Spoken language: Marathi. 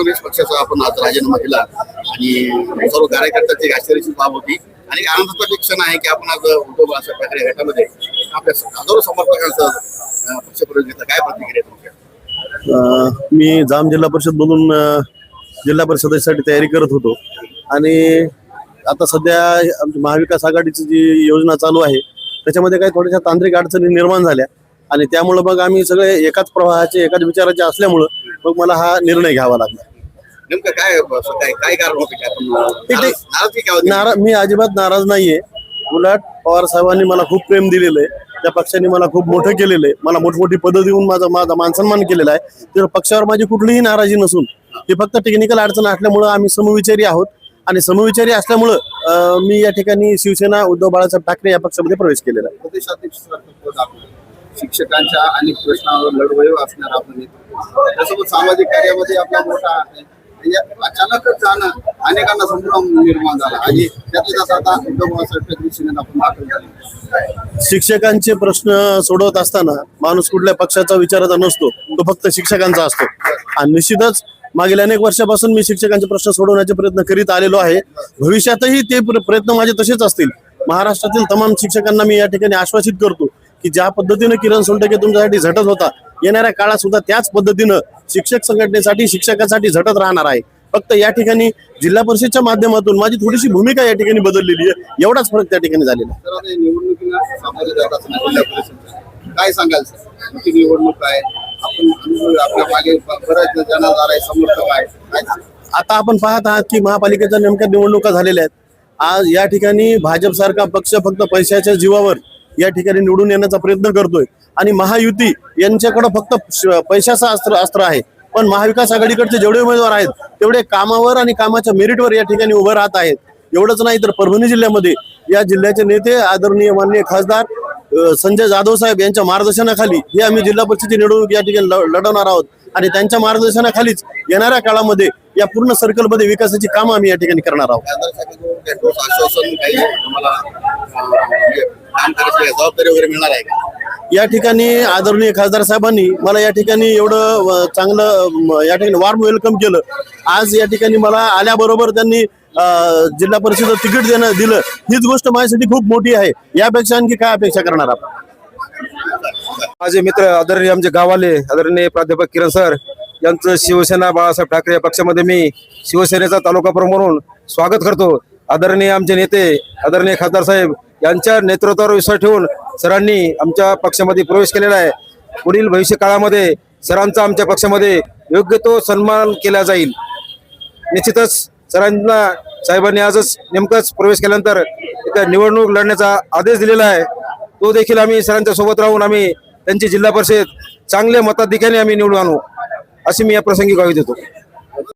काँग्रेस पक्षाचा आपण आज राजीनामा दिला आणि सर्व कार्यकर्त्यांची आश्चर्याची बाब होती आणि आनंदाचा क्षण आहे की आपण आज उद्धव बाळासाहेब ठाकरे गटामध्ये आपल्या हजारो समर्थकांचा पक्षप्रवेश घेतला. काय प्रतिक्रिया तुमच्या? मी जाम जिल्हा परिषद मधून जिल्हा परिषदेसाठी तयारी करत होतो आणि आता सध्या आमची महाविकास आघाडीची जी योजना चालू आहे त्याच्यामध्ये काही थोड्याशा तांत्रिक अडचणी निर्माण झाल्या आणि त्यामुळे मग आम्ही सगळे एकाच प्रवाहाचे एकाच विचाराचे असल्यामुळं मग मला हा निर्णय घ्यावा लागला. नेमकं काय कारण होते? मी अजिबात नाराज नाहीये. उलट पवार साहेबांनी मला खूप प्रेम दिलेलं आहे. त्या पक्षाने मला खूप मोठं केलेलं आहे. मला मोठमोठी पदं देऊन माझा मानसन्मान केलेला आहे. तर पक्षावर माझी कुठलीही नाराजी नसून हे फक्त टेक्निकल अडचण असल्यामुळं आम्ही समविचारी आहोत आणि समविचारी असल्यामुळं मी या ठिकाणी शिवसेना उद्धव बाळासाहेब ठाकरे या पक्षामध्ये प्रवेश केलेला आहे. प्रदेशाध्यक्ष शिक्षकांच्या अनेक प्रश्नावर लढवय्यो असणार आपण त्यासोबत सामाजिक कार्यामध्ये आपला मोठा अचानकच जाणं अनेकांना संभ्रम निर्माण झाला आणि त्यातल्या त्यात आता उद्धव बाळासाहेब ठाकरे शिवसेनेत आपण दाखल झाले. शिक्षकांचे प्रश्न सोडवत असताना माणूस कुठल्या पक्षाचा विचाराचा नसतो, तो फक्त शिक्षकांचा असतो आणि निश्चितच मागील अनेक वर्षापासून मी शिक्षकांचे प्रश्न सोडवण्याचे प्रयत्न करीत आलेलो आहे. भविष्यातही ते प्रयत्न माझे तसेच असतील. महाराष्ट्रातील तमाम शिक्षकांना मी या ठिकाणी आश्वासित करतो की ज्या पद्धतीने किरण सोनटके तुमच्यासाठी झटत होता, येणाऱ्या काळात सुद्धा त्याच पद्धतीनं शिक्षक संघटनेसाठी शिक्षकांसाठी झटत राहणार आहे. फक्त या ठिकाणी जिल्हा परिषदच्या माध्यमातून माझी थोडीशी भूमिका या ठिकाणी बदललेली आहे. एवढाच फरक त्या ठिकाणी झालेला आहे. काय सांगाल सर? निवडणूक आहे, आपण आपल्या मागे बऱ्याच जनाधार आहे, समर्थक आहे. आता आपण पाहत आहात की महापालिकेच्या नेमक्या निवडणुका झालेल्या आहेत. आज या ठिकाणी भाजप सारखा पक्ष फक्त पैशाच्या जीवावर या ठिकाणी निवडून येण्याचा प्रयत्न करतोय आणि महायुती यांच्याकडे फक्त पैशाचं अस्त्र आहे. पण महाविकास आघाडीकडचे जेवढे उमेदवार आहेत तेवढे कामावर आणि कामाच्या मेरिटवर या ठिकाणी उभं राहत आहेत. एवढंच नाही तर परभणी जिल्ह्यामध्ये या जिल्ह्याचे नेते आदरणीय माननीय खासदार संजय जाधव साहेब यांच्या मार्गदर्शनाखाली हे आम्ही जिल्हा परिषदेची निवडणूक या ठिकाणी लढवणार आहोत आणि त्यांच्या मार्गदर्शनाखालीच येणाऱ्या काळामध्ये या पूर्ण सर्कलमध्ये विकासाची कामं आम्ही या ठिकाणी करणार आहोत. जबाबदारी वगैरे मिळणार आहे का? या ठिकाणी आदरणीय खासदार साहेबांनी मला या ठिकाणी एवढं चांगलं या ठिकाणी वॉर्म वेलकम केलं. आज या ठिकाणी मला आल्याबरोबर त्यांनी जिल्हा परिषद तिकीट दिलं. हीच गोष्ट माझ्यासाठी खूप मोठी आहे. यापेक्षा आणखी काय अपेक्षा करणार आपण? माझे मित्र आदरणीय आमचे गावाले आदरणीय प्राध्यापक किरण सर यांचं शिवसेना बाळासाहेब ठाकरे या पक्षामध्ये मी शिवसेनेचा तालुका प्रमुख म्हणून स्वागत करतो. आदरणीय आमचे नेते आदरणीय खासदार साहेब यांच्या नेतृत्वावर विश्वास ठेवून सरांनी आमच्या पक्षामध्ये प्रवेश केलेला आहे. पुढील भविष्य काळामध्ये सरांचा आमच्या पक्षामध्ये योग्य तो सन्मान केला जाईल. निश्चितच सरांना साहेबांनी आजच नेमकंच प्रवेश केल्यानंतर इथं निवडणूक लढण्याचा आदेश दिलेला आहे. तो देखील आम्ही सरांच्या सोबत राहून आम्ही त्यांची जिल्हा परिषद चांगल्या मताधिक्याने आम्ही निवडून आणू अशी मी या प्रसंगी ग्वाही देतो.